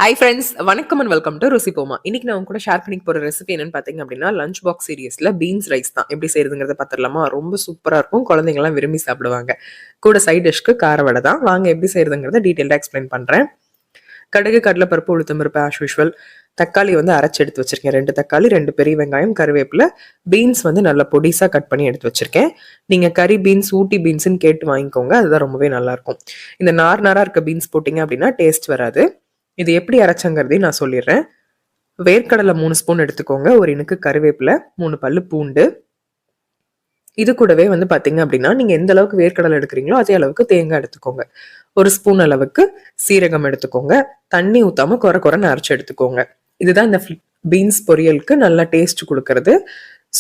Hi friends, வணக்கம் and welcome to ருசி போமா. இன்னைக்கு நான் உங்க கூட ஷேர் பண்ணி போகிற ரெசிபி என்னன்னு பார்த்தீங்க அப்படின்னா, லஞ்ச் பாக்ஸ் சீரியஸில் பீன்ஸ் ரைஸ் தான். எப்படி செய்யறதுங்கிறத பார்த்துடலாமா? ரொம்ப சூப்பராக இருக்கும், குழந்தைங்கலாம் விரும்பி சாப்பிடுவாங்க. கூட சைட் டிஷ்க்கு கார வடை தான். வாங்க எப்படி செய்யறதுங்கிறத டீட்டெயிலாக எக்ஸ்பிளைன் பண்ணுறேன். கடுகு, கடலைப்பருப்பு, உளுத்தம்பருப்பு ஆஸ் யூஷுவல். தக்காளி அரைச்சி எடுத்து வச்சிருக்கேன். 2 தக்காளி, 2 பெரிய வெங்காயம், கருவேப்பிலை. பீன்ஸ் நல்லா பொடிசாக கட் பண்ணி எடுத்து வச்சிருக்கேன். நீங்கள் கறி பீன்ஸ், ஊட்டி பீன்ஸ்ன்னு கேட்டு வாங்கிக்கோங்க, அதுதான் ரொம்பவே நல்லாயிருக்கும். இந்த நாராக இருக்க பீன்ஸ் போட்டிங்க அப்படின்னா டேஸ்ட் வராது. இது எப்படி அரைச்சங்கிறதையும் நான் சொல்லிடுறேன். வேர்க்கடலை 3 ஸ்பூன் எடுத்துக்கோங்க. ஒரு இனுக்கு கருவேப்பிலை, 3 பல்லு பூண்டு. இது கூடவே பார்த்தீங்க அப்படின்னா, நீங்கள் எந்த அளவுக்கு வேர்க்கடலை எடுக்கிறீங்களோ அதே அளவுக்கு தேங்காய் எடுத்துக்கோங்க. 1 ஸ்பூன் அளவுக்கு சீரகம் எடுத்துக்கோங்க. தண்ணி ஊற்றாம குறைன்னு அரைச்சி எடுத்துக்கோங்க. இதுதான் இந்த பீன்ஸ் பொரியலுக்கு நல்லா டேஸ்ட் கொடுக்கறது.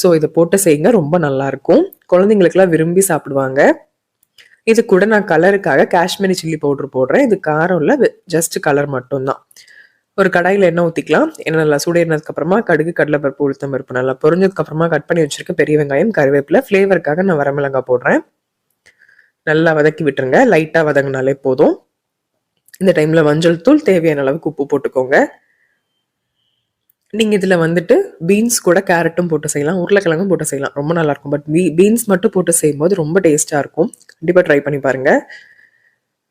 ஸோ இதை போட்டு செய்யுங்க, ரொம்ப நல்லா இருக்கும். குழந்தைங்களுக்குலாம் விரும்பி சாப்பிடுவாங்க. இது கூட நான் கலருக்காக காஷ்மீரி சில்லி பவுடர் போடுறேன். இது காரம் இல்லை, ஜஸ்ட் கலர் மட்டும்தான். ஒரு கடாயில் எண்ணெய் ஊற்றிக்கலாம். எண்ணெய் நல்லா சூடேறினதுக்கு அப்புறமா கடுகு, கடலைப்பருப்பு, உளுத்தம் பருப்பு நல்லா பொரிஞ்சதுக்கு அப்புறமா கட் பண்ணி வச்சிருக்க பெரிய வெங்காயம், கருவேப்பிலை. ஃப்ளேவருக்காக நான் வரமிளகாய் போடுறேன். நல்லா வதக்கி விட்டுருங்க. லைட்டாக வதங்கினாலே போதும். இந்த டைமில் மஞ்சள் தூள், தேவையான அளவுக்கு உப்பு போட்டுக்கோங்க. நீங்கள் இதில் பீன்ஸ் கூட கேரட்டும் போட்டு செய்யலாம், உருளைக்கிழங்கும் போட்டு செய்யலாம், ரொம்ப நல்லாயிருக்கும். பட் பீன்ஸ் மட்டும் போட்டு செய்யும்போது ரொம்ப டேஸ்ட்டாக இருக்கும். கண்டிப்பாக ட்ரை பண்ணி பாருங்கள்.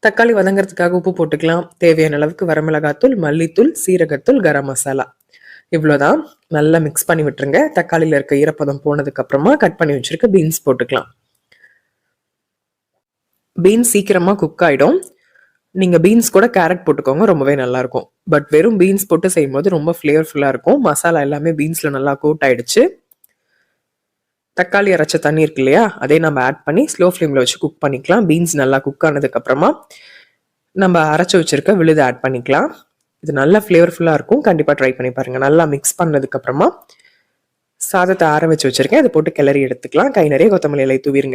தக்காளி வதங்கிறதுக்காக உப்பு போட்டுக்கலாம். தேவையான அளவுக்கு வரமிளகாத்தூள், மல்லித்தூள், சீரகத்தூள், கரம் மசாலா, இவ்வளோதான். நல்லா மிக்ஸ் பண்ணி விட்டுருங்க. தக்காளியில் இருக்க ஈரப்பதம் போனதுக்கு அப்புறமா கட் பண்ணி வச்சிருக்க பீன்ஸ் போட்டுக்கலாம். பீன்ஸ் சீக்கிரமாக குக் ஆகிடும். நீங்கள் பீன்ஸ் கூட கேரட் போட்டுக்கோங்க, ரொம்பவே நல்லாயிருக்கும். பட் வெறும் பீன்ஸ் போட்டு செய்யும்போது ரொம்ப ஃப்ளேவர்ஃபுல்லாக இருக்கும். மசாலா எல்லாமே பீன்ஸில் நல்லா கோட் ஆகிடுச்சு. தக்காளி அரைச்ச தண்ணி இருக்கு இல்லையா, அதே நம்ம ஆட் பண்ணி ஸ்லோ ஃப்ளேமில் வச்சு குக் பண்ணிக்கலாம். பீன்ஸ் நல்லா குக் ஆனதுக்கப்புறமா நம்ம அரைச்சி வச்சுருக்க விழுது ஆட் பண்ணிக்கலாம். இது நல்லா ஃப்ளேவர்ஃபுல்லாக இருக்கும். கண்டிப்பாக ட்ரை பண்ணி பாருங்கள். நல்லா மிக்ஸ் பண்ணதுக்கப்புறமா சாதத்தை ஆற வச்சு வச்சுருக்கேன். அதை போட்டு கிளறி எடுத்துக்கலாம். கை நிறைய கொத்தமல்லி இலை தூவிருங்க.